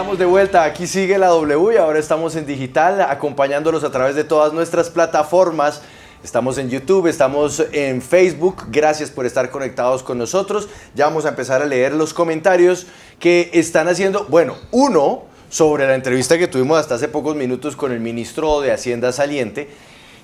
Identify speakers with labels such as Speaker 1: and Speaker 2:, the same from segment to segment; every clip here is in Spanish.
Speaker 1: estamos de vuelta, aquí sigue la W y ahora estamos en digital, acompañándolos a través de todas nuestras plataformas. Estamos en YouTube, estamos en Facebook, gracias por estar conectados con nosotros. Ya vamos a empezar a leer los comentarios que están haciendo, bueno, uno sobre la entrevista que tuvimos hasta hace pocos minutos con el ministro de Hacienda saliente.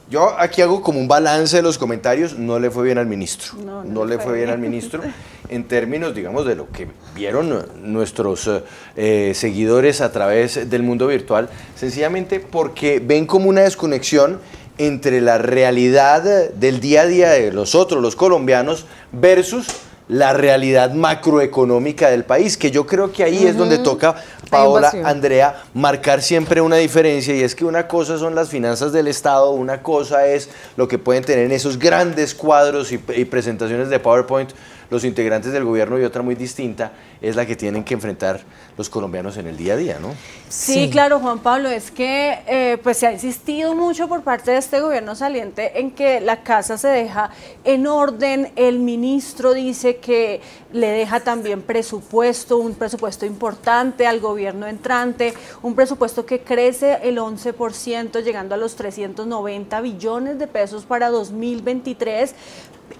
Speaker 1: Yo aquí hago como un balance de los comentarios, no le fue bien al ministro, no le fue bien al ministro en términos, digamos, de lo que vieron nuestros seguidores a través del mundo virtual, sencillamente porque ven como una desconexión entre la realidad del día a día de nosotros, los colombianos, versus la realidad macroeconómica del país, que yo creo que ahí es donde toca, Paola, Andrea, marcar siempre una diferencia, y es que una cosa son las finanzas del Estado, una cosa es lo que pueden tener en esos grandes cuadros y presentaciones de PowerPoint los integrantes del gobierno, y otra muy distinta es la que tienen que enfrentar los colombianos en el día a día, ¿no?
Speaker 2: Sí, claro, Juan Pablo, es que pues se ha insistido mucho por parte de este gobierno saliente en que la casa se deja en orden. El ministro dice que le deja también presupuesto, un presupuesto importante al gobierno entrante, un presupuesto que crece el 11%, llegando a los 390 billones de pesos para 2023,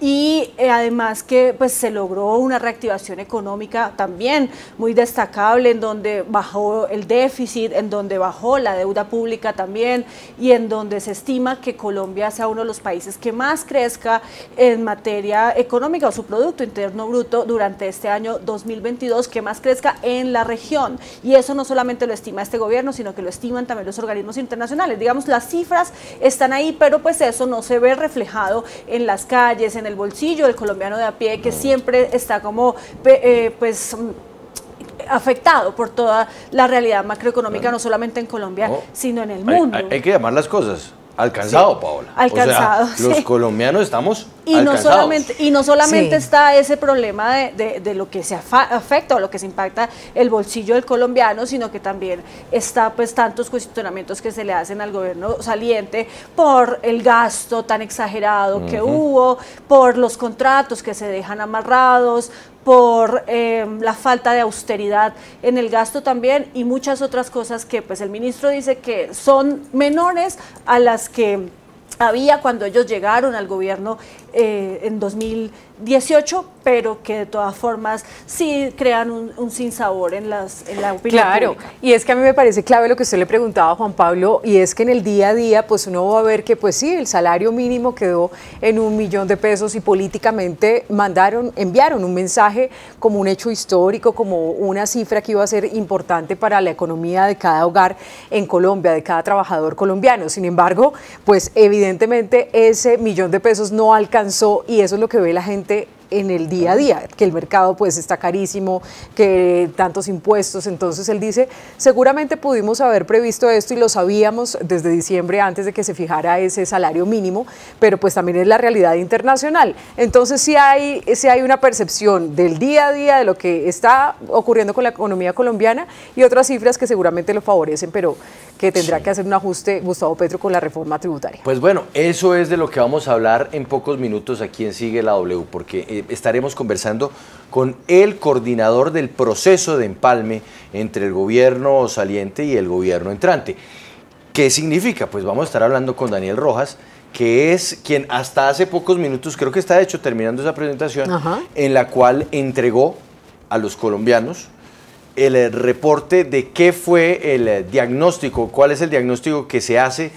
Speaker 2: y además que pues se logró una reactivación económica también muy destacable, en donde bajó el déficit, en donde bajó la deuda pública también, y en donde se estima que Colombia sea uno de los países que más crezca en materia económica, o su Producto Interno Bruto durante este año 2022, que más crezca en la región. Y eso no solamente lo estima este gobierno, sino que lo estiman también los organismos internacionales. Digamos, las cifras están ahí, pero pues eso no se ve reflejado en las calles, en el bolsillo del colombiano de a pie, que siempre está como pues afectado por toda la realidad macroeconómica, no solamente en Colombia, sino en el mundo.
Speaker 1: Hay que llamar las cosas. Alcanzado, sí, Paola.
Speaker 2: Alcanzado,
Speaker 1: o sea, los colombianos estamos
Speaker 2: alcanzados. No solamente está ese problema de lo que se afecta o lo que se impacta el bolsillo del colombiano, sino que también está pues tantos cuestionamientos que se le hacen al gobierno saliente por el gasto tan exagerado que hubo, por los contratos que se dejan amarrados, por la falta de austeridad en el gasto también, y muchas otras cosas que pues el ministro dice que son menores a las que había cuando ellos llegaron al gobierno en 2018, pero que de todas formas sí crean un sinsabor en la opinión pública.
Speaker 3: Y es que a mí me parece clave lo que usted le preguntaba a Juan Pablo, y es que en el día a día pues uno va a ver que pues sí, el salario mínimo quedó en $1 millón de pesos, y políticamente enviaron un mensaje como un hecho histórico, como una cifra que iba a ser importante para la economía de cada hogar en Colombia, de cada trabajador colombiano. Sin embargo, pues evidentemente ese $1 millón de pesos no alcanzó, y eso es lo que ve la gente en el día a día, que el mercado pues está carísimo, que tantos impuestos. Entonces él dice, seguramente pudimos haber previsto esto y lo sabíamos desde diciembre antes de que se fijara ese salario mínimo, pero pues también es la realidad internacional. Entonces sí hay una percepción del día a día de lo que está ocurriendo con la economía colombiana, y otras cifras que seguramente lo favorecen, pero que tendrá que hacer un ajuste Gustavo Petro con la reforma tributaria.
Speaker 1: Pues bueno, eso es de lo que vamos a hablar en pocos minutos aquí en Sigue la W, porque estaremos conversando con el coordinador del proceso de empalme entre el gobierno saliente y el gobierno entrante. ¿Qué significa? Pues vamos a estar hablando con Daniel Rojas, que es quien hasta hace pocos minutos, creo que está de hecho terminando esa presentación, en la cual entregó a los colombianos el reporte de qué fue el diagnóstico, cuál es el diagnóstico que se hace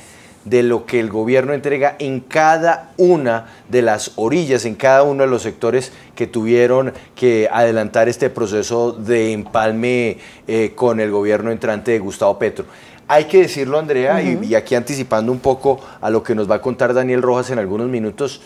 Speaker 1: de lo que el gobierno entrega en cada una de las orillas, en cada uno de los sectores que tuvieron que adelantar este proceso de empalme con el gobierno entrante de Gustavo Petro. Hay que decirlo, Andrea, y aquí anticipando un poco a lo que nos va a contar Daniel Rojas en algunos minutos,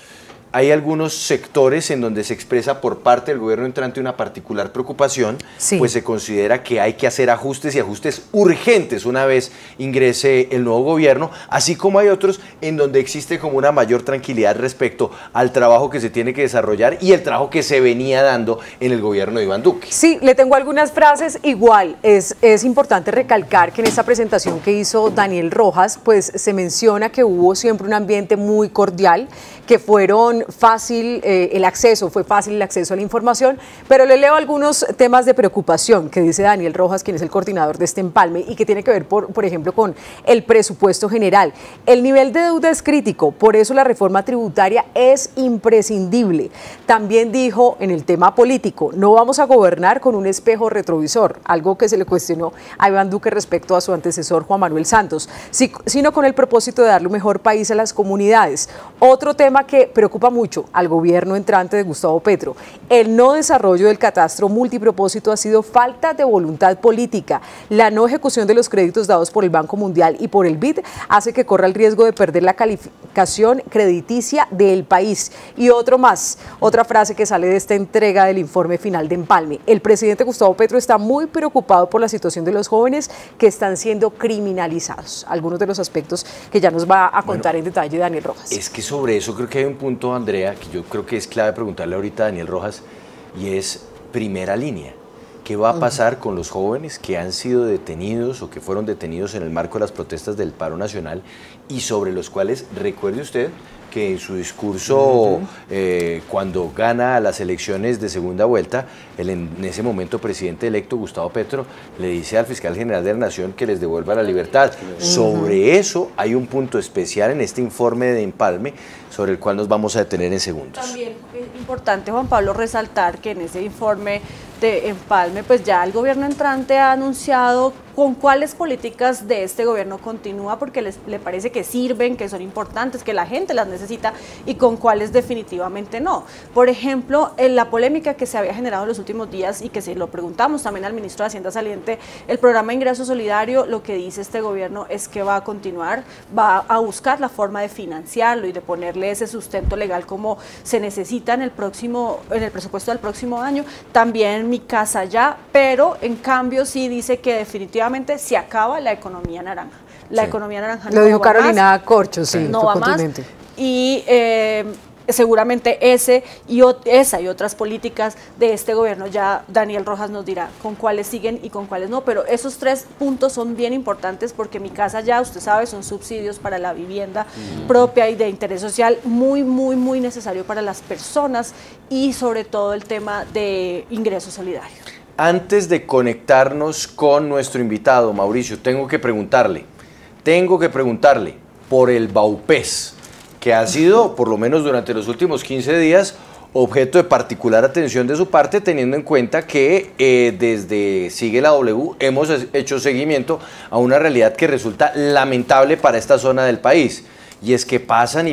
Speaker 1: hay algunos sectores en donde se expresa por parte del gobierno entrante una particular preocupación, pues se considera que hay que hacer ajustes, y ajustes urgentes una vez ingrese el nuevo gobierno, así como hay otros en donde existe como una mayor tranquilidad respecto al trabajo que se tiene que desarrollar y el trabajo que se venía dando en el gobierno de Iván Duque.
Speaker 3: Sí, le tengo algunas frases. Igual es importante recalcar que en esta presentación que hizo Daniel Rojas, pues se menciona que hubo siempre un ambiente muy cordial, que fueron fácil el acceso, fue fácil el acceso a la información, pero le leo algunos temas de preocupación que dice Daniel Rojas, quien es el coordinador de este empalme, y que tiene que ver, por ejemplo, con el presupuesto general. El nivel de deuda es crítico, por eso la reforma tributaria es imprescindible. También dijo en el tema político, no vamos a gobernar con un espejo retrovisor, algo que se le cuestionó a Iván Duque respecto a su antecesor Juan Manuel Santos, sino con el propósito de darle un mejor país a las comunidades. Otro tema que preocupa mucho al gobierno entrante de Gustavo Petro, el no desarrollo del catastro multipropósito ha sido falta de voluntad política. La no ejecución de los créditos dados por el Banco Mundial y por el BID hace que corra el riesgo de perder la calificación crediticia del país. Y otro más, otra frase que sale de esta entrega del informe final de empalme. El presidente Gustavo Petro está muy preocupado por la situación de los jóvenes que están siendo criminalizados. Algunos de los aspectos que ya nos va a contar en detalle Daniel Rojas.
Speaker 1: Es que sobre eso creo que hay un punto, Andrea, que yo creo que es clave preguntarle ahorita a Daniel Rojas, y es primera línea. ¿Qué va a pasar con los jóvenes que han sido detenidos o que fueron detenidos en el marco de las protestas del paro nacional y sobre los cuales, recuerde usted, que en su discurso cuando gana las elecciones de segunda vuelta, en ese momento presidente electo Gustavo Petro le dice al fiscal general de la Nación que les devuelva la libertad? Sobre eso hay un punto especial en este informe de empalme sobre el cual nos vamos a detener en segundos.
Speaker 2: También es importante, Juan Pablo, resaltar que en ese informe de empalme, pues ya el gobierno entrante ha anunciado con cuáles políticas de este gobierno continúa, porque le parece que sirven, que son importantes, que la gente las necesita, y con cuáles definitivamente no. Por ejemplo, en la polémica que se había generado en los últimos días y que se lo preguntamos también al ministro de Hacienda saliente, el programa de ingreso solidario, lo que dice este gobierno es que va a continuar, va a buscar la forma de financiarlo y de ponerle ese sustento legal como se necesita en el presupuesto del próximo año. También Mi Casa Ya, pero en cambio sí dice que definitivamente se acaba la economía naranja. La economía naranja
Speaker 3: lo dijo Carolina Corcho, sí,
Speaker 2: no va más. Y seguramente esa y otras políticas de este gobierno, ya Daniel Rojas nos dirá con cuáles siguen y con cuáles no, pero esos tres puntos son bien importantes porque Mi Casa Ya, usted sabe, son subsidios para la vivienda propia y de interés social muy necesario para las personas, y sobre todo el tema de ingreso solidario.
Speaker 1: Antes de conectarnos con nuestro invitado, Mauricio, tengo que preguntarle por el Baupés, que ha sido, por lo menos durante los últimos 15 días, objeto de particular atención de su parte, teniendo en cuenta que desde Sigue la W hemos hecho seguimiento a una realidad que resulta lamentable para esta zona del país. Y es que pasan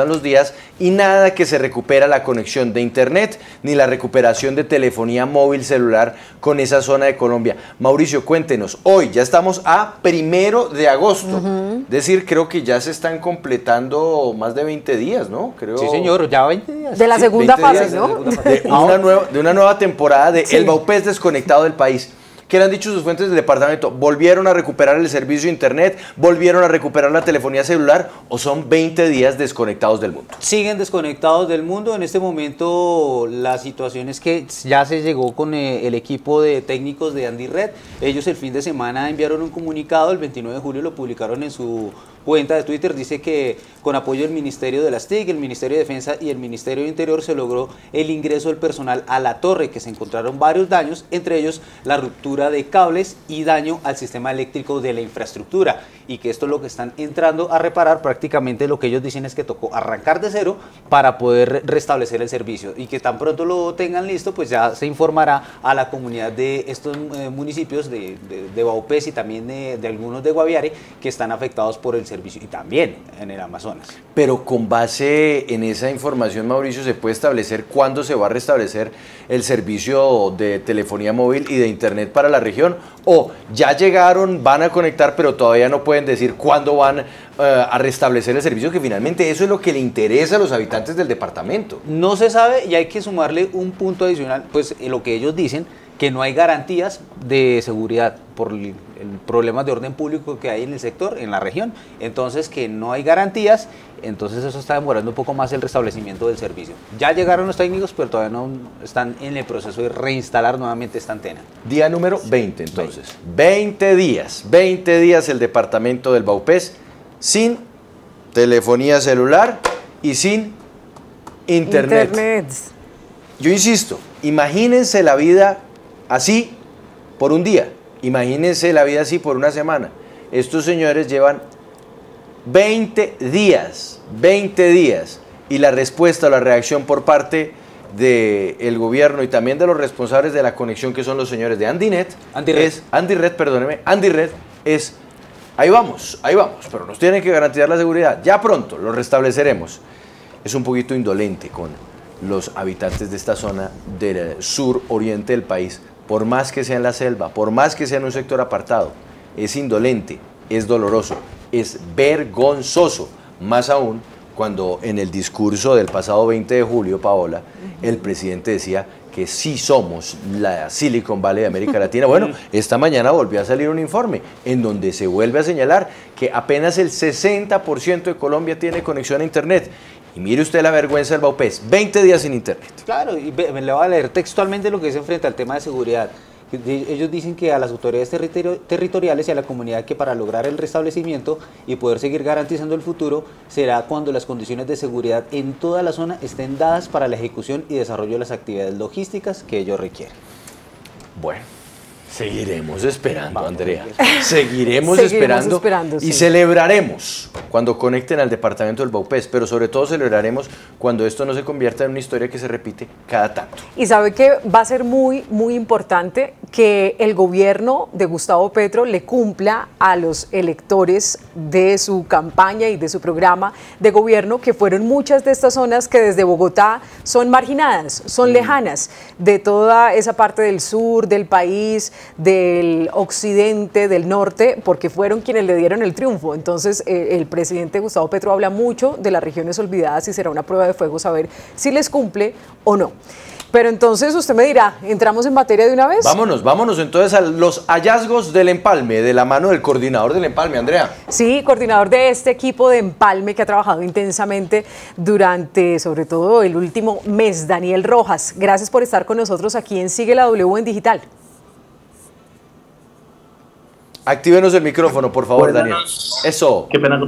Speaker 1: los días y nada que se recupera la conexión de internet ni la recuperación de telefonía móvil celular con esa zona de Colombia. Mauricio, cuéntenos, hoy ya estamos a 1 de agosto, es decir, creo que ya se están completando más de 20 días, ¿no? Creo...
Speaker 4: Sí, señor, ya 20 días.
Speaker 3: De la segunda fase, ¿no?
Speaker 1: De una nueva temporada de El Baupés desconectado del país. ¿Qué le han dicho sus fuentes del departamento? ¿Volvieron a recuperar el servicio de internet? ¿Volvieron a recuperar la telefonía celular? ¿O son 20 días desconectados del mundo?
Speaker 4: Siguen desconectados del mundo. En este momento la situación es que ya se llegó con el equipo de técnicos de Andy Red. Ellos el fin de semana enviaron un comunicado, el 29 de julio lo publicaron en su cuenta de Twitter. Dice que con apoyo del Ministerio de las TIC, el Ministerio de Defensa y el Ministerio de Interior se logró el ingreso del personal a la torre, que se encontraron varios daños, entre ellos la ruptura de cables y daño al sistema eléctrico de la infraestructura, y que esto es lo que están entrando a reparar. Prácticamente lo que ellos dicen es que tocó arrancar de cero para poder restablecer el servicio, y que tan pronto lo tengan listo, pues ya se informará a la comunidad de estos municipios de Baupés y también de algunos de Guaviare que están afectados por el servicio, y también en el Amazonas.
Speaker 1: Pero con base en esa información, Mauricio, ¿se puede establecer cuándo se va a restablecer el servicio de telefonía móvil y de internet para la región? ¿O ya llegaron, van a conectar, pero todavía no pueden decir cuándo van a restablecer el servicio? Que finalmente eso es lo que le interesa a los habitantes del departamento.
Speaker 4: No se sabe, y hay que sumarle un punto adicional, pues lo que ellos dicen, que no hay garantías de seguridad por el problemas de orden público que hay en el sector, en la región. Entonces, que no hay garantías, entonces eso está demorando un poco más el restablecimiento del servicio. Ya llegaron los técnicos, pero todavía no están en el proceso de reinstalar nuevamente esta antena.
Speaker 1: Día número 20, entonces. 20 días el departamento del Baupés sin telefonía celular y sin Internet. Yo insisto, imagínense la vida así por un día, imagínense la vida así por una semana. Estos señores llevan 20 días, y la respuesta o la reacción por parte del gobierno y también de los responsables de la conexión, que son los señores de AndyRed, es ahí vamos, pero nos tienen que garantizar la seguridad, ya pronto lo restableceremos. Es un poquito indolente con los habitantes de esta zona del sur oriente del país, por más que sea en la selva, por más que sea en un sector apartado, es indolente, es doloroso, es vergonzoso, más aún cuando en el discurso del pasado 20 de julio, Paola, el presidente decía que sí somos la Silicon Valley de América Latina. Bueno, esta mañana volvió a salir un informe en donde se vuelve a señalar que apenas el 60% de Colombia tiene conexión a Internet. Y mire usted la vergüenza del Baupés, 20 días sin Internet.
Speaker 4: Claro, y me le voy a leer textualmente lo que dice frente al tema de seguridad. Ellos dicen que a las autoridades territoriales y a la comunidad que para lograr el restablecimiento y poder seguir garantizando el futuro será cuando las condiciones de seguridad en toda la zona estén dadas para la ejecución y desarrollo de las actividades logísticas que ellos requieren.
Speaker 1: Bueno, seguiremos esperando, Andrea. Seguiremos esperando y sí, celebraremos cuando conecten al departamento del Baupés, pero sobre todo celebraremos cuando esto no se convierta en una historia que se repite cada tanto.
Speaker 3: Y sabe que va a ser muy importante que el gobierno de Gustavo Petro le cumpla a los electores de su campaña y de su programa de gobierno, que fueron muchas de estas zonas que desde Bogotá son marginadas, son lejanas de toda esa parte del sur del país, del occidente, del norte, porque fueron quienes le dieron el triunfo. Entonces el presidente Gustavo Petro habla mucho de las regiones olvidadas y será una prueba de fuego saber si les cumple o no. Pero entonces usted me dirá, ¿entramos en materia de una vez?
Speaker 1: Vámonos entonces a los hallazgos del empalme, de la mano del coordinador del empalme, Andrea.
Speaker 3: Sí, coordinador de este equipo de empalme que ha trabajado intensamente durante, sobre todo, el último mes, Daniel Rojas. Gracias por estar con nosotros aquí en Sigue la W en Digital.
Speaker 1: Actívenos el micrófono, por favor, Daniel. Eso.
Speaker 5: Qué pena.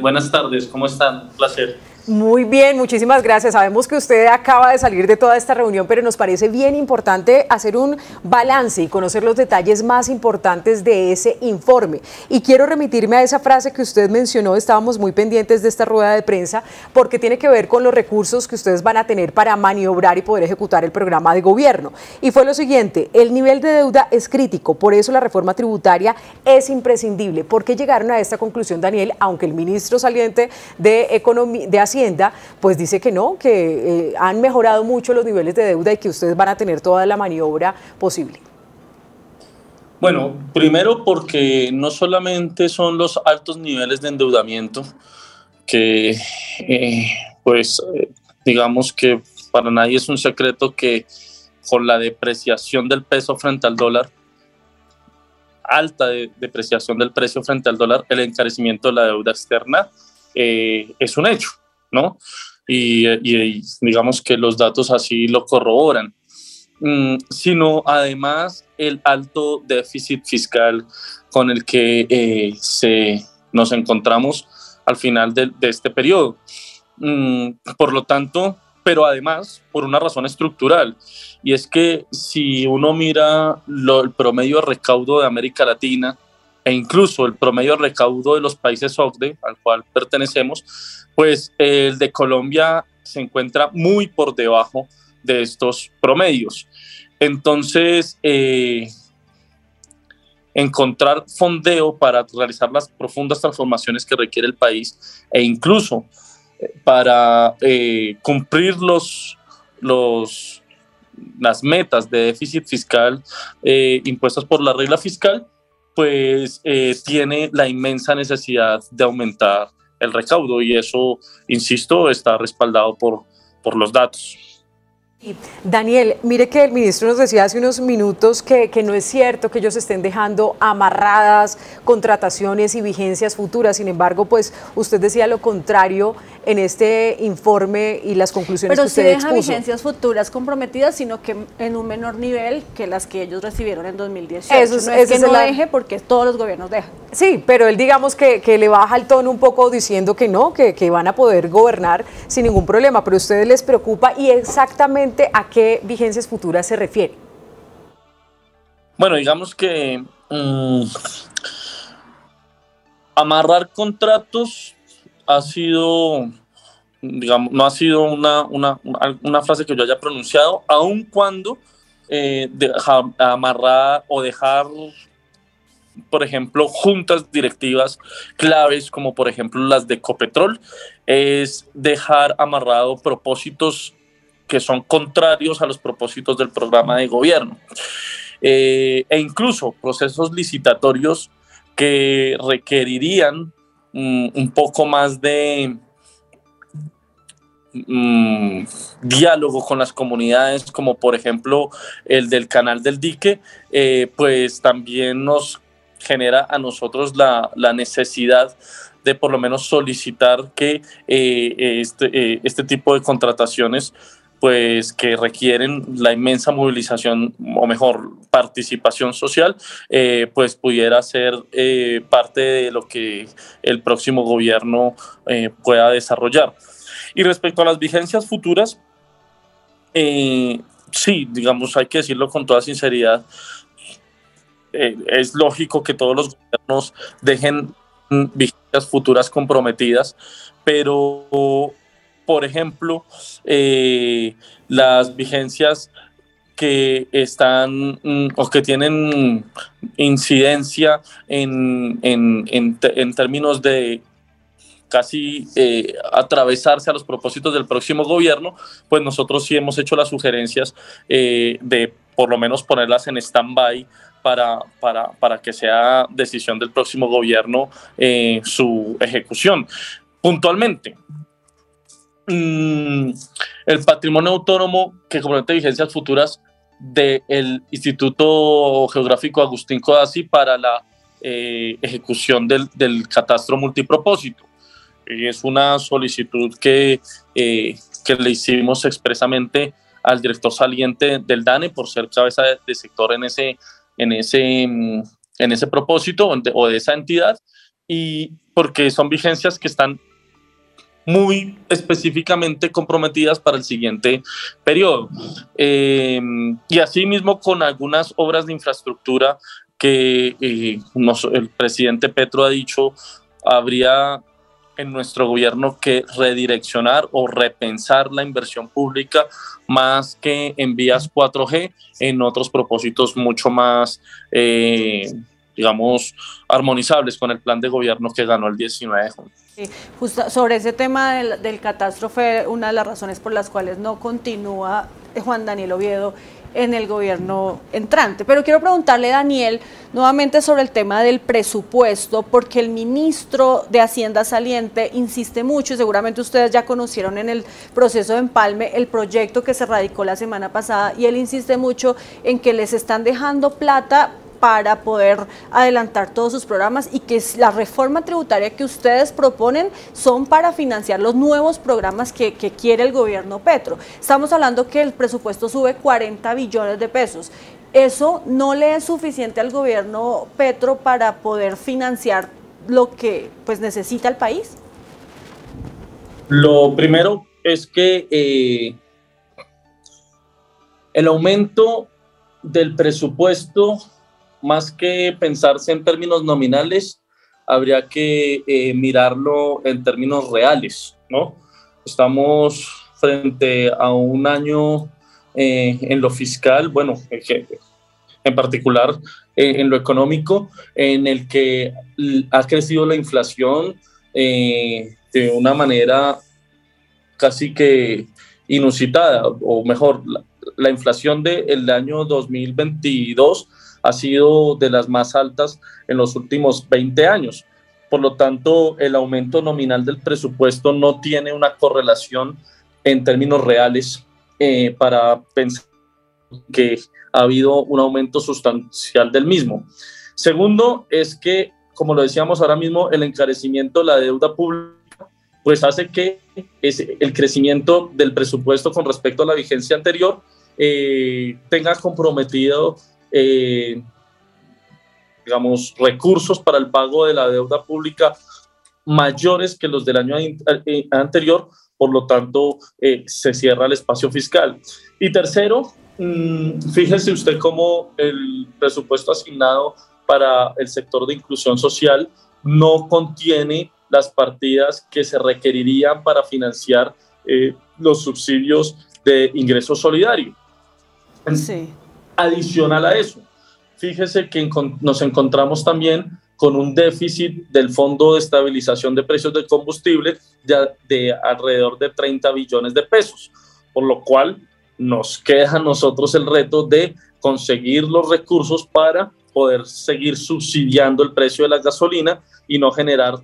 Speaker 5: Buenas tardes, ¿cómo están? Un placer.
Speaker 3: Muy bien, muchísimas gracias. Sabemos que usted acaba de salir de toda esta reunión, pero nos parece bien importante hacer un balance y conocer los detalles más importantes de ese informe. Y quiero remitirme a esa frase que usted mencionó, estábamos muy pendientes de esta rueda de prensa, porque tiene que ver con los recursos que ustedes van a tener para maniobrar y poder ejecutar el programa de gobierno. Y fue lo siguiente, el nivel de deuda es crítico, por eso la reforma tributaria es imprescindible. ¿Por qué llegaron a esta conclusión, Daniel? Aunque el ministro saliente de Hacienda, pues dice que no, que han mejorado mucho los niveles de deuda y que ustedes van a tener toda la maniobra posible.
Speaker 5: Bueno, primero porque no solamente son los altos niveles de endeudamiento, que digamos que para nadie es un secreto que con la depreciación del peso frente al dólar, alta depreciación del precio frente al dólar, el encarecimiento de la deuda externa es un hecho, ¿no? Y digamos que los datos así lo corroboran, sino además el alto déficit fiscal con el que nos encontramos al final de este periodo. Por lo tanto, pero además por una razón estructural, y es que si uno mira el promedio de recaudo de América Latina e incluso el promedio de recaudo de los países OCDE, al cual pertenecemos, pues el de Colombia se encuentra muy por debajo de estos promedios. Entonces, encontrar fondeo para realizar las profundas transformaciones que requiere el país e incluso para cumplir las metas de déficit fiscal impuestas por la regla fiscal, pues tiene la inmensa necesidad de aumentar el recaudo, y eso, insisto, está respaldado por los datos.
Speaker 3: Daniel, mire que el ministro nos decía hace unos minutos que no es cierto que ellos estén dejando amarradas contrataciones y vigencias futuras. Sin embargo, pues usted decía lo contrario en este informe y las conclusiones que usted expuso.
Speaker 2: Pero sí deja vigencias futuras comprometidas, sino que en un menor nivel que las que ellos recibieron en 2018. No es que no deje, porque todos los gobiernos dejan. Sí, pero él digamos que le baja el tono un poco diciendo que no, que van a poder gobernar sin ningún problema, pero a ustedes les preocupa y exactamente ¿a qué vigencias futuras se refiere?
Speaker 5: Bueno, digamos que amarrar contratos ha sido, digamos, no ha sido una frase que yo haya pronunciado, aun cuando amarrar o dejar, por ejemplo, juntas directivas claves, como por ejemplo las de Ecopetrol, es dejar amarrado propósitos que son contrarios a los propósitos del programa de gobierno, e incluso procesos licitatorios que requerirían un poco más de diálogo con las comunidades, como por ejemplo el del Canal del Dique, pues también nos genera a nosotros la necesidad de por lo menos solicitar que este tipo de contrataciones, pues que requieren la inmensa movilización, o mejor, participación social, pues pudiera ser parte de lo que el próximo gobierno pueda desarrollar. Y respecto a las vigencias futuras, sí, digamos, hay que decirlo con toda sinceridad, es lógico que todos los gobiernos dejen vigencias futuras comprometidas, pero por ejemplo, las vigencias que están o que tienen incidencia en términos de casi atravesarse a los propósitos del próximo gobierno, pues nosotros sí hemos hecho las sugerencias de por lo menos ponerlas en stand-by para que sea decisión del próximo gobierno su ejecución. Puntualmente, el patrimonio autónomo que compromete vigencias futuras del Instituto Geográfico Agustín Codazzi para la ejecución del catastro multipropósito. Es una solicitud que le hicimos expresamente al director saliente del DANE por ser cabeza de sector en ese propósito o de esa entidad, y porque son vigencias que están muy específicamente comprometidas para el siguiente periodo. Y asimismo con algunas obras de infraestructura que el presidente Petro ha dicho habría en nuestro gobierno que redireccionar o repensar la inversión pública más que en vías 4G, en otros propósitos mucho más digamos, armonizables con el plan de gobierno que ganó el 19 de junio.
Speaker 2: Sí, justo sobre ese tema del catastro fue una de las razones por las cuales no continúa Juan Daniel Oviedo en el gobierno entrante. Pero quiero preguntarle, Daniel, nuevamente sobre el tema del presupuesto, porque el ministro de Hacienda saliente insiste mucho, y seguramente ustedes ya conocieron en el proceso de empalme el proyecto que se radicó la semana pasada, y él insiste mucho en que les están dejando plata para poder adelantar todos sus programas, y que la reforma tributaria que ustedes proponen son para financiar los nuevos programas que quiere el gobierno Petro. Estamos hablando que el presupuesto sube 40 billones de pesos. ¿Eso no le es suficiente al gobierno Petro para poder financiar lo que pues necesita el país?
Speaker 5: Lo primero es que el aumento del presupuesto, más que pensarse en términos nominales, habría que mirarlo en términos reales, ¿no? Estamos frente a un año en lo fiscal, bueno, en particular en lo económico, en el que ha crecido la inflación de una manera casi que inusitada, o mejor, la inflación del año 2022 ha sido de las más altas en los últimos 20 años. Por lo tanto, el aumento nominal del presupuesto no tiene una correlación en términos reales para pensar que ha habido un aumento sustancial del mismo. Segundo, es que, como lo decíamos ahora mismo, el encarecimiento de la deuda pública pues hace que el crecimiento del presupuesto con respecto a la vigencia anterior tenga comprometido, digamos, recursos para el pago de la deuda pública mayores que los del año anterior, por lo tanto se cierra el espacio fiscal. Y tercero, fíjese usted cómo el presupuesto asignado para el sector de inclusión social no contiene las partidas que se requerirían para financiar los subsidios de ingreso solidario.
Speaker 2: Sí.
Speaker 5: Adicional a eso, fíjese que nos encontramos también con un déficit del Fondo de Estabilización de Precios del Combustible de alrededor de 30 billones de pesos, por lo cual nos queda a nosotros el reto de conseguir los recursos para poder seguir subsidiando el precio de la gasolina y no generar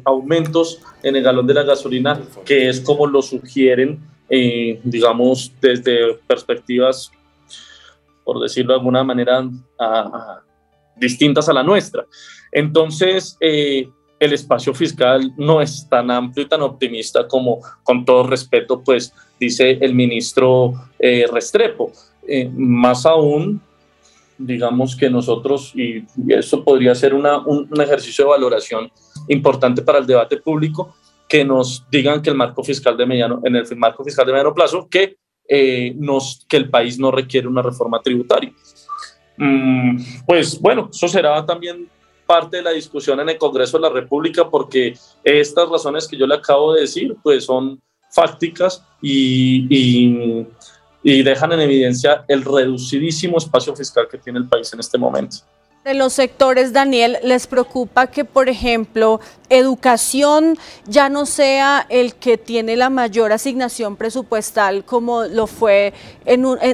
Speaker 5: aumentos en el galón de la gasolina, que es como lo sugieren, digamos, desde perspectivas, por decirlo de alguna manera, distintas a la nuestra. Entonces, el espacio fiscal no es tan amplio y tan optimista como, con todo respeto, pues dice el ministro Restrepo. Más aún, digamos que nosotros, y eso podría ser un ejercicio de valoración importante para el debate público, que nos digan que el marco fiscal de mediano plazo, que el país no requiere una reforma tributaria. Pues bueno, eso será también parte de la discusión en el Congreso de la República, porque estas razones que yo le acabo de decir pues son fácticas y dejan en evidencia el reducidísimo espacio fiscal que tiene el país en este momento.
Speaker 2: De los sectores, Daniel, ¿les preocupa que, por ejemplo, educación ya no sea el que tiene la mayor asignación presupuestal como lo fue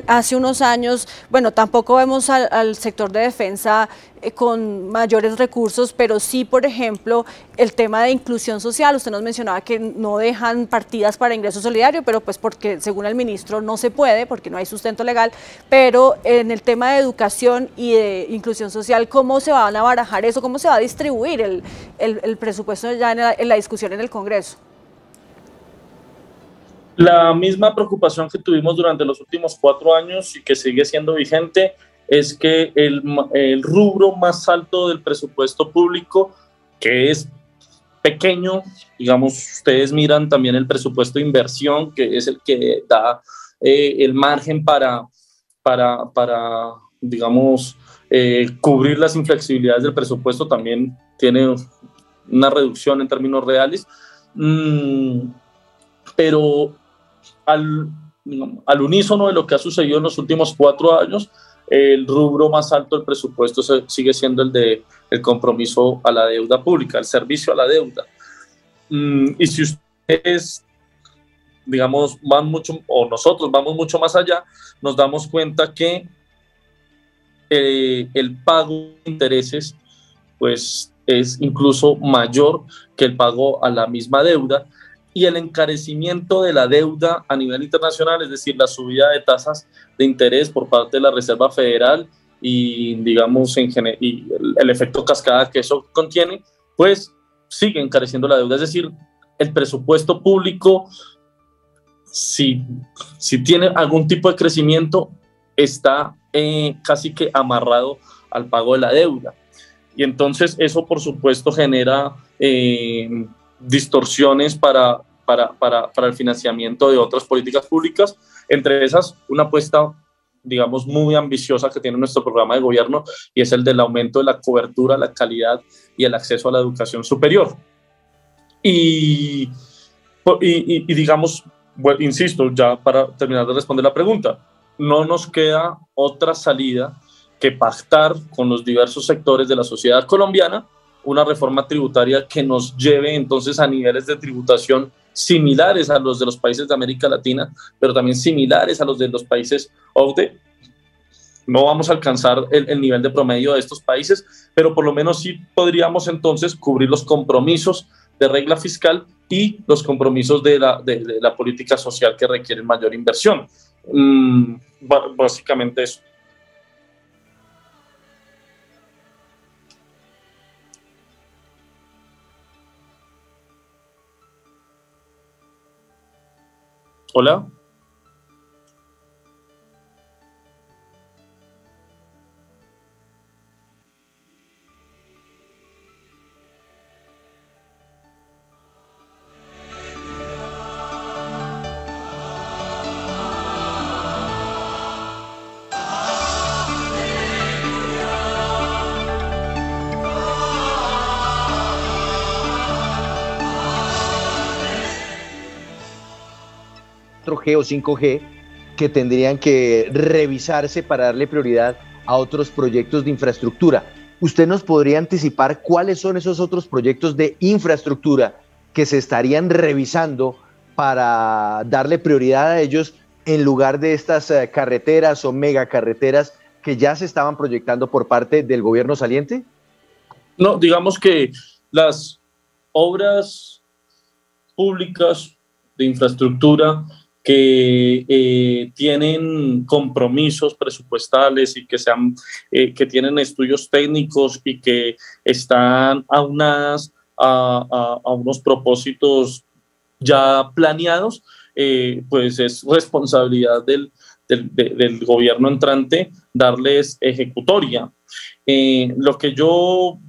Speaker 2: hace unos años? Bueno, tampoco vemos al sector de defensa con mayores recursos, pero sí, por ejemplo, el tema de inclusión social. Usted nos mencionaba que no dejan partidas para ingreso solidario, pero pues porque según el ministro no se puede, porque no hay sustento legal, pero en el tema de educación y de inclusión social, ¿cómo se van a barajar eso? ¿Cómo se va a distribuir el presupuesto ya en la discusión en el Congreso?
Speaker 5: La misma preocupación que tuvimos durante los últimos 4 años y que sigue siendo vigente es que el rubro más alto del presupuesto público, que es pequeño, digamos, ustedes miran también el presupuesto de inversión, que es el que da el margen para digamos, cubrir las inflexibilidades del presupuesto, también tiene una reducción en términos reales, pero al unísono de lo que ha sucedido en los últimos 4 años, el rubro más alto del presupuesto sigue siendo el compromiso a la deuda pública, el servicio a la deuda. Y si ustedes, digamos, nosotros vamos mucho más allá, nos damos cuenta que el pago de intereses pues es incluso mayor que el pago a la misma deuda, y el encarecimiento de la deuda a nivel internacional, es decir, la subida de tasas de interés por parte de la Reserva Federal y, digamos, y el efecto cascada que eso contiene, pues sigue encareciendo la deuda. Es decir, el presupuesto público, si tiene algún tipo de crecimiento, está casi que amarrado al pago de la deuda. Y entonces eso, por supuesto, genera distorsiones para el financiamiento de otras políticas públicas, entre esas una apuesta, digamos, muy ambiciosa que tiene nuestro programa de gobierno, y es el del aumento de la cobertura, la calidad y el acceso a la educación superior. Y digamos, bueno, insisto, ya para terminar de responder la pregunta, no nos queda otra salida que pactar con los diversos sectores de la sociedad colombiana una reforma tributaria que nos lleve entonces a niveles de tributación similares a los de los países de América Latina, pero también similares a los de los países OCDE. No vamos a alcanzar el nivel de promedio de estos países, pero por lo menos sí podríamos entonces cubrir los compromisos de regla fiscal y los compromisos de la política social que requieren mayor inversión. Básicamente eso. Hola.
Speaker 1: G o 5G que tendrían que revisarse para darle prioridad a otros proyectos de infraestructura. ¿Usted nos podría anticipar cuáles son esos otros proyectos de infraestructura que se estarían revisando para darle prioridad a ellos en lugar de estas carreteras o megacarreteras que ya se estaban proyectando por parte del gobierno saliente?
Speaker 5: No, digamos que las obras públicas de infraestructura que tienen compromisos presupuestales y que tienen estudios técnicos y que están aunadas a unos propósitos ya planeados, pues es responsabilidad del gobierno entrante darles ejecutoria. Lo que yo,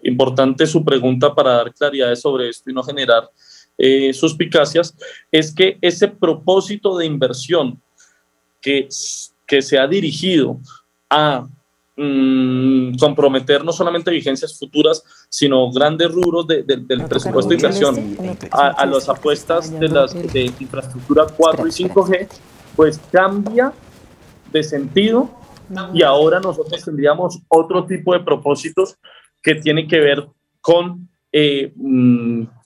Speaker 5: importante su pregunta para dar claridades sobre esto y no generar suspicacias, es que ese propósito de inversión que se ha dirigido a comprometer no solamente vigencias futuras, sino grandes rubros del presupuesto de inversión a las apuestas de infraestructura 4 y 5G, pues cambia de sentido y ahora nosotros tendríamos otro tipo de propósitos que tienen que ver con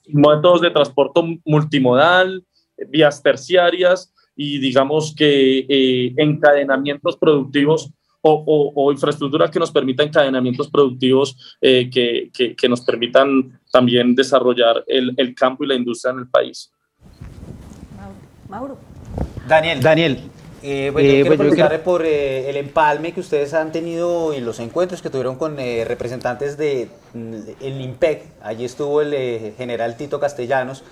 Speaker 5: métodos de transporte multimodal, vías terciarias y digamos que encadenamientos productivos o infraestructura que nos permita encadenamientos productivos que nos permitan también desarrollar el campo y la industria en el país.
Speaker 2: Mauro.
Speaker 4: Daniel, quiero preguntarle por el empalme que ustedes han tenido en los encuentros que tuvieron con representantes del IMPEC. Allí estuvo el general Tito Castellanos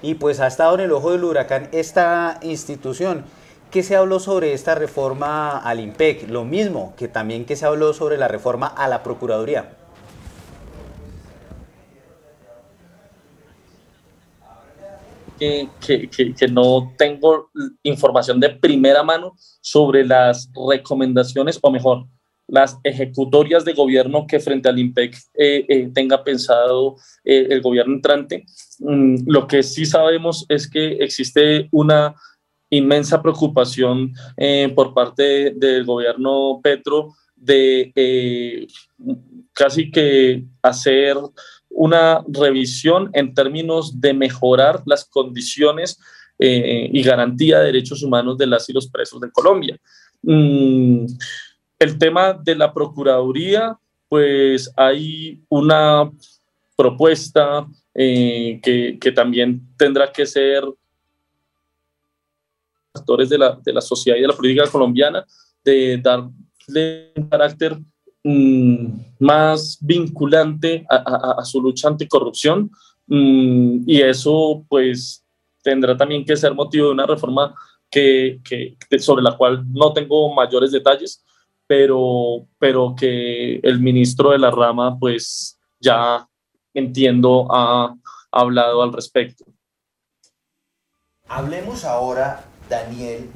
Speaker 4: y pues ha estado en el ojo del huracán esta institución. ¿Qué se habló sobre esta reforma al IMPEC? Lo mismo que también que se habló sobre la reforma a la Procuraduría.
Speaker 5: Que no tengo información de primera mano sobre las recomendaciones, o mejor, las ejecutorias de gobierno que frente al IMPEC tenga pensado el gobierno entrante. Lo que sí sabemos es que existe una inmensa preocupación por parte del gobierno Petro de casi que hacer una revisión en términos de mejorar las condiciones y garantía de derechos humanos de las y los presos de Colombia. El tema de la Procuraduría, pues hay una propuesta que también tendrá que ser actores de la sociedad y de la política colombiana, de darle un carácter más vinculante a su lucha anticorrupción, y eso pues tendrá también que ser motivo de una reforma sobre la cual no tengo mayores detalles, pero que el ministro de la rama pues ya entiendo ha hablado al respecto.
Speaker 6: Hablemos ahora, Daniel,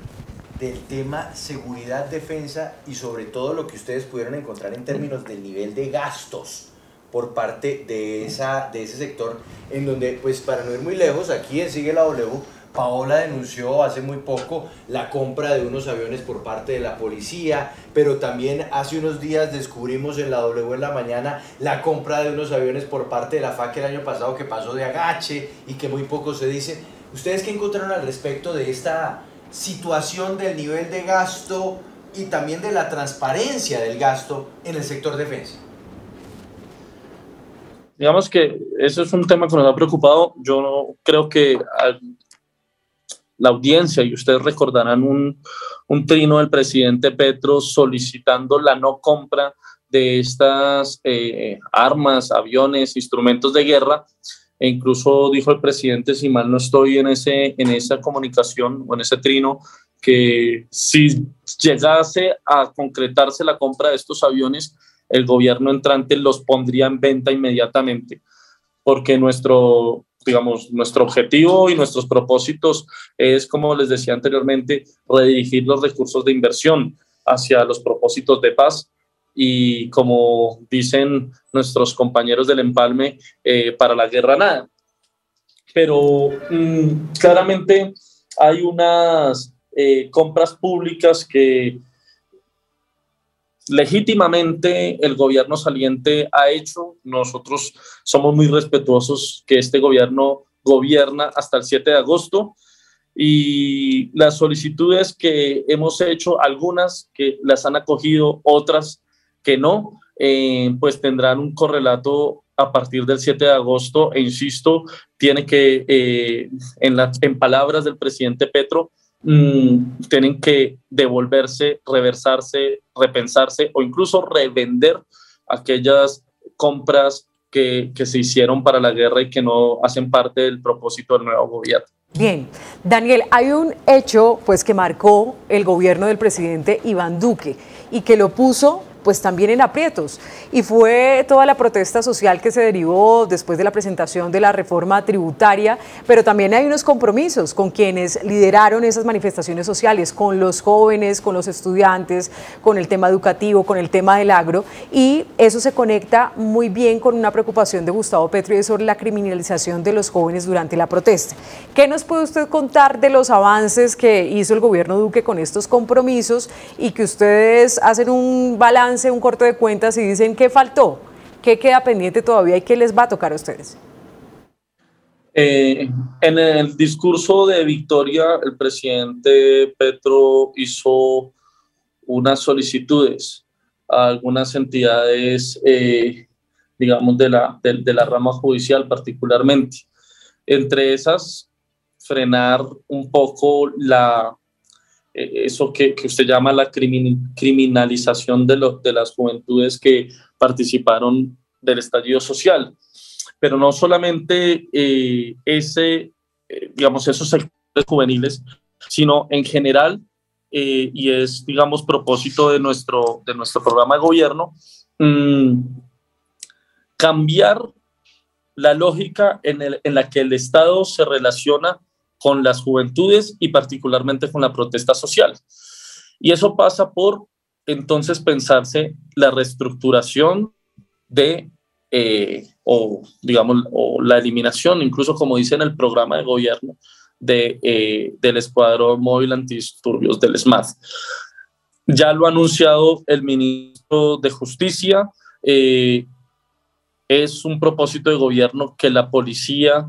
Speaker 6: del tema seguridad, defensa y sobre todo lo que ustedes pudieron encontrar en términos del nivel de gastos por parte de ese sector, en donde, pues para no ir muy lejos, aquí en Sigue la W, Paola denunció hace muy poco la compra de unos aviones por parte de la policía, pero también hace unos días descubrimos en la W en la mañana la compra de unos aviones por parte de la FAC el año pasado que pasó de agache y que muy poco se dice. ¿Ustedes qué encontraron al respecto de esta situación del nivel de gasto y también de la transparencia del gasto en el sector defensa?
Speaker 5: digamos que ese es un tema que nos ha preocupado. Yo no creo que la audiencia, y ustedes recordarán un trino del presidente Petro solicitando la no compra de estas armas, aviones, instrumentos de guerra, e incluso dijo el presidente, si mal no estoy en esa comunicación o en ese trino, que si llegase a concretarse la compra de estos aviones, el gobierno entrante los pondría en venta inmediatamente, porque nuestro objetivo y nuestros propósitos es, como les decía anteriormente, redirigir los recursos de inversión hacia los propósitos de paz y, como dicen nuestros compañeros del empalme, para la guerra nada. Pero claramente hay unas compras públicas que legítimamente el gobierno saliente ha hecho. Nosotros somos muy respetuosos que este gobierno gobierna hasta el 7 de agosto y las solicitudes que hemos hecho, algunas que las han acogido, otras que no, pues tendrán un correlato a partir del 7 de agosto e insisto, tiene que, en palabras del presidente Petro, tienen que devolverse, reversarse, repensarse o incluso revender aquellas compras que se hicieron para la guerra y que no hacen parte del propósito del nuevo gobierno.
Speaker 3: Bien, Daniel, hay un hecho pues que marcó el gobierno del presidente Iván Duque y que lo puso pues también en aprietos, y fue toda la protesta social que se derivó después de la presentación de la reforma tributaria, pero también hay unos compromisos con quienes lideraron esas manifestaciones sociales, con los jóvenes, con los estudiantes, con el tema educativo, con el tema del agro, y eso se conecta muy bien con una preocupación de Gustavo Petro y es sobre la criminalización de los jóvenes durante la protesta. ¿Qué nos puede usted contar de los avances que hizo el gobierno Duque con estos compromisos y que ustedes hacen un balance, un corte de cuentas y dicen qué faltó, qué queda pendiente todavía y qué les va a tocar a ustedes?
Speaker 5: En el discurso de victoria, el presidente Petro hizo unas solicitudes a algunas entidades, digamos, de la rama judicial particularmente. Entre esas, frenar un poco eso que usted llama la criminalización de las juventudes que participaron del estallido social. Pero no solamente esos sectores juveniles, sino en general, y es, digamos, propósito de nuestro programa de gobierno, cambiar la lógica en la que el Estado se relaciona con las juventudes y particularmente con la protesta social. Y eso pasa por, entonces, pensarse la reestructuración o la eliminación, incluso como dice en el programa de gobierno, del Escuadrón Móvil Antidisturbios, del ESMAD. Ya lo ha anunciado el ministro de Justicia, es un propósito de gobierno que la policía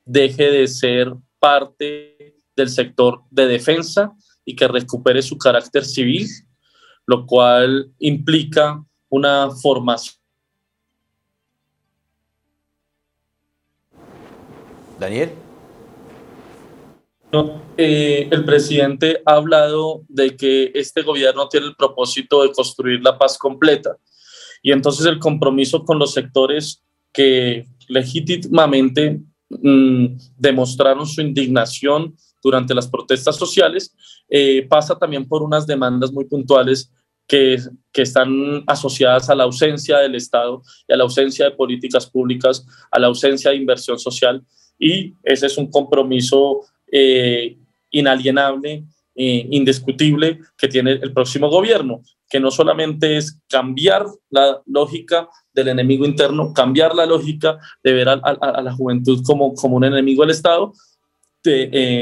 Speaker 5: deje de ser parte del sector de defensa y que recupere su carácter civil, lo cual implica una formación.
Speaker 1: Daniel.
Speaker 5: El presidente ha hablado de que este gobierno tiene el propósito de construir la paz completa y entonces el compromiso con los sectores que legítimamente demostraron su indignación durante las protestas sociales, pasa también por unas demandas muy puntuales que están asociadas a la ausencia del Estado y a la ausencia de políticas públicas, a la ausencia de inversión social, y ese es un compromiso inalienable, indiscutible que tiene el próximo gobierno, que no solamente es cambiar la lógica del enemigo interno, cambiar la lógica de ver a la juventud como un enemigo del Estado,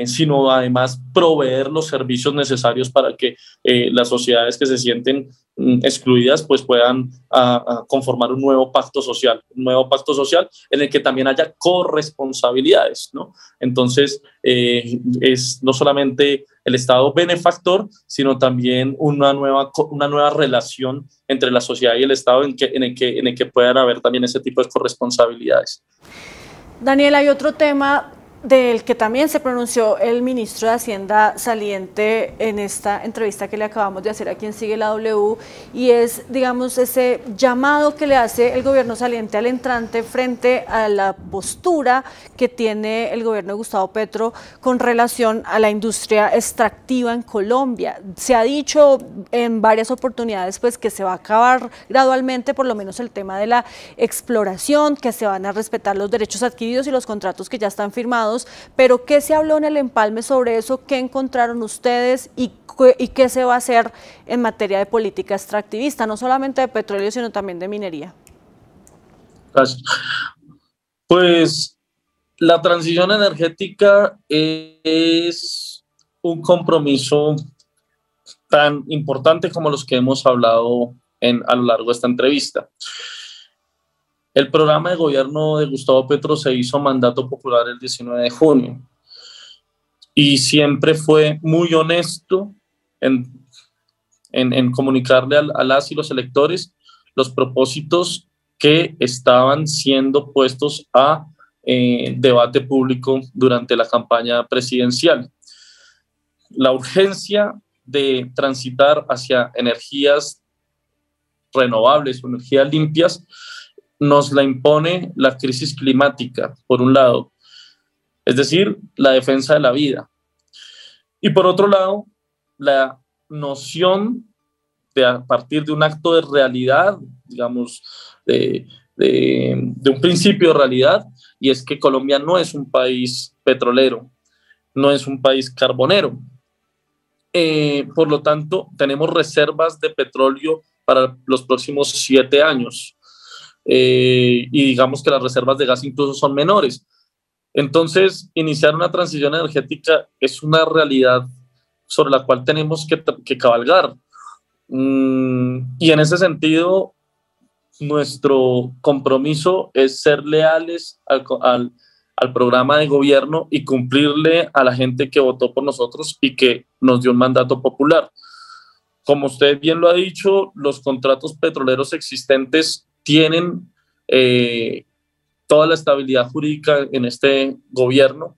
Speaker 5: sino además proveer los servicios necesarios para que las sociedades que se sienten excluidas pues puedan conformar un nuevo pacto social en el que también haya corresponsabilidades, ¿no? Entonces es no solamente el Estado benefactor, sino también una nueva relación entre la sociedad y el Estado en el que puedan haber también ese tipo de corresponsabilidades.
Speaker 2: Daniel, hay otro tema del que también se pronunció el ministro de Hacienda saliente en esta entrevista que le acabamos de hacer a Quien Sigue la W, y es, digamos, ese llamado que le hace el gobierno saliente al entrante frente a la postura que tiene el gobierno de Gustavo Petro con relación a la industria extractiva en Colombia. Se ha dicho en varias oportunidades pues que se va a acabar gradualmente por lo menos el tema de la exploración, que se van a respetar los derechos adquiridos y los contratos que ya están firmados. Pero ¿qué se habló en el empalme sobre eso? ¿Qué encontraron ustedes y qué se va a hacer en materia de política extractivista, no solamente de petróleo, sino también de minería?
Speaker 5: Gracias. Pues la transición energética es un compromiso tan importante como los que hemos hablado a lo largo de esta entrevista. El programa de gobierno de Gustavo Petro se hizo mandato popular el 19 de junio y siempre fue muy honesto en comunicarle a las y los electores los propósitos que estaban siendo puestos a debate público durante la campaña presidencial. La urgencia de transitar hacia energías renovables o energías limpias nos la impone la crisis climática, por un lado, es decir, la defensa de la vida. Y por otro lado, la noción de a partir de un acto de realidad, digamos, de un principio de realidad, y es que Colombia no es un país petrolero, no es un país carbonero. Por lo tanto, tenemos reservas de petróleo para los próximos 7 años. Y digamos que las reservas de gas incluso son menores. Entonces, iniciar una transición energética es una realidad sobre la cual tenemos que cabalgar. Y en ese sentido, nuestro compromiso es ser leales al programa de gobierno y cumplirle a la gente que votó por nosotros y que nos dio un mandato popular. Como usted bien lo ha dicho, los contratos petroleros existentes tienen toda la estabilidad jurídica en este gobierno,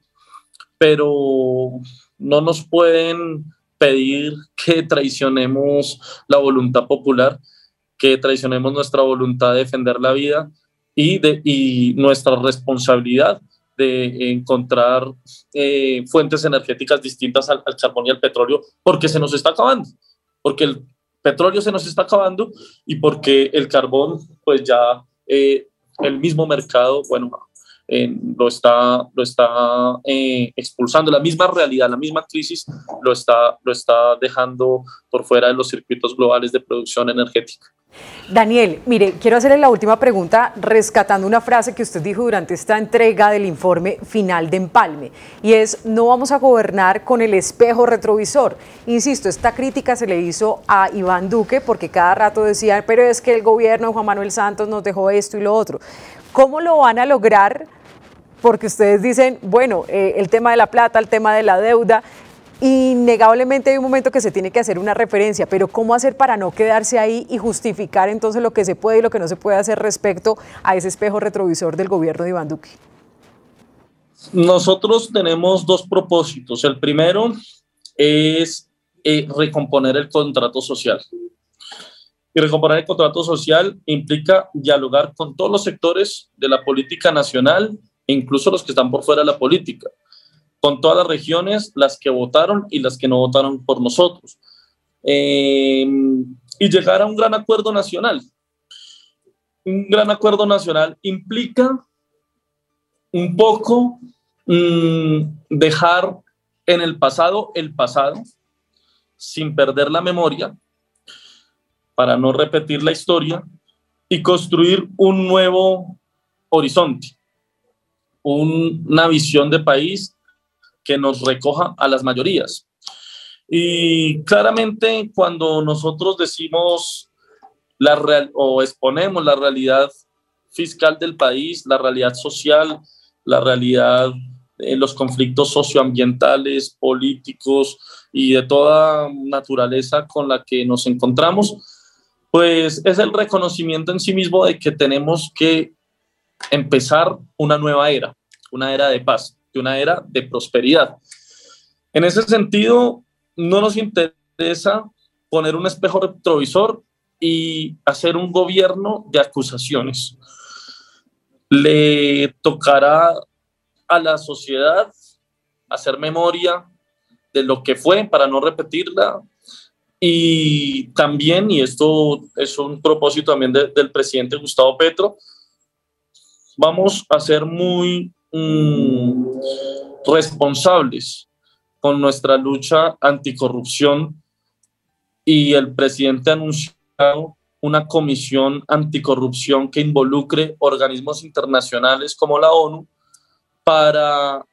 Speaker 5: pero no nos pueden pedir que traicionemos la voluntad popular, que traicionemos nuestra voluntad de defender la vida y nuestra responsabilidad de encontrar fuentes energéticas distintas al carbón y al petróleo, porque se nos está acabando, porque el petróleo se nos está acabando y porque el carbón, pues ya el mismo mercado, bueno, lo está expulsando, la misma realidad, la misma crisis lo está dejando por fuera de los circuitos globales de producción energética.
Speaker 3: Daniel, mire, quiero hacerle la última pregunta rescatando una frase que usted dijo durante esta entrega del informe final de Empalme, y es: no vamos a gobernar con el espejo retrovisor. Insisto, esta crítica se le hizo a Iván Duque porque cada rato decía, pero es que el gobierno de Juan Manuel Santos nos dejó esto y lo otro. ¿Cómo lo van a lograr? Porque ustedes dicen, bueno, el tema de la plata, el tema de la deuda, innegablemente hay un momento que se tiene que hacer una referencia, pero ¿cómo hacer para no quedarse ahí y justificar entonces lo que se puede y lo que no se puede hacer respecto a ese espejo retrovisor del gobierno de Iván Duque?
Speaker 5: Nosotros tenemos 2 propósitos. El primero es recomponer el contrato social. Y recomponer el contrato social implica dialogar con todos los sectores de la política nacional, incluso los que están por fuera de la política, con todas las regiones, las que votaron y las que no votaron por nosotros, y llegar a un gran acuerdo nacional. Un gran acuerdo nacional implica un poco dejar en el pasado sin perder la memoria, para no repetir la historia, y construir un nuevo horizonte, una visión de país que nos recoja a las mayorías. Y claramente cuando nosotros decimos o exponemos la realidad fiscal del país, la realidad social, la realidad los conflictos socioambientales, políticos y de toda naturaleza con la que nos encontramos, pues es el reconocimiento en sí mismo de que tenemos que empezar una nueva era, una era de paz, una era de prosperidad. En ese sentido, no nos interesa poner un espejo retrovisor y hacer un gobierno de acusaciones. Le tocará a la sociedad hacer memoria de lo que fue para no repetirla, y también, y esto es un propósito también del presidente Gustavo Petro, vamos a ser muy responsables con nuestra lucha anticorrupción, y el presidente ha anunciado una comisión anticorrupción que involucre organismos internacionales como la ONU para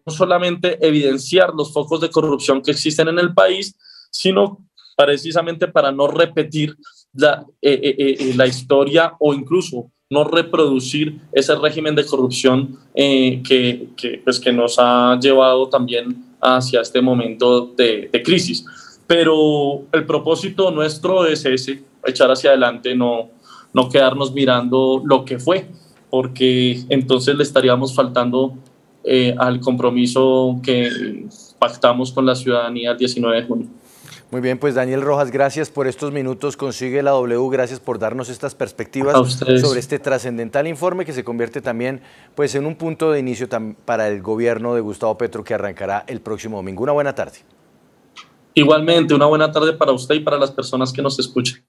Speaker 5: no solamente evidenciar los focos de corrupción que existen en el país, sino precisamente para no repetir la historia, o incluso no reproducir ese régimen de corrupción que nos ha llevado también hacia este momento de crisis. Pero el propósito nuestro es ese, echar hacia adelante, no quedarnos mirando lo que fue, porque entonces le estaríamos faltando al compromiso que pactamos con la ciudadanía el 19 de junio.
Speaker 1: Muy bien, pues Daniel Rojas, gracias por estos minutos, consigue la W, gracias por darnos estas perspectivas sobre este trascendental informe que se convierte también pues, en un punto de inicio para el gobierno de Gustavo Petro que arrancará el próximo domingo. Una buena tarde.
Speaker 5: Igualmente, una buena tarde para usted y para las personas que nos escuchan.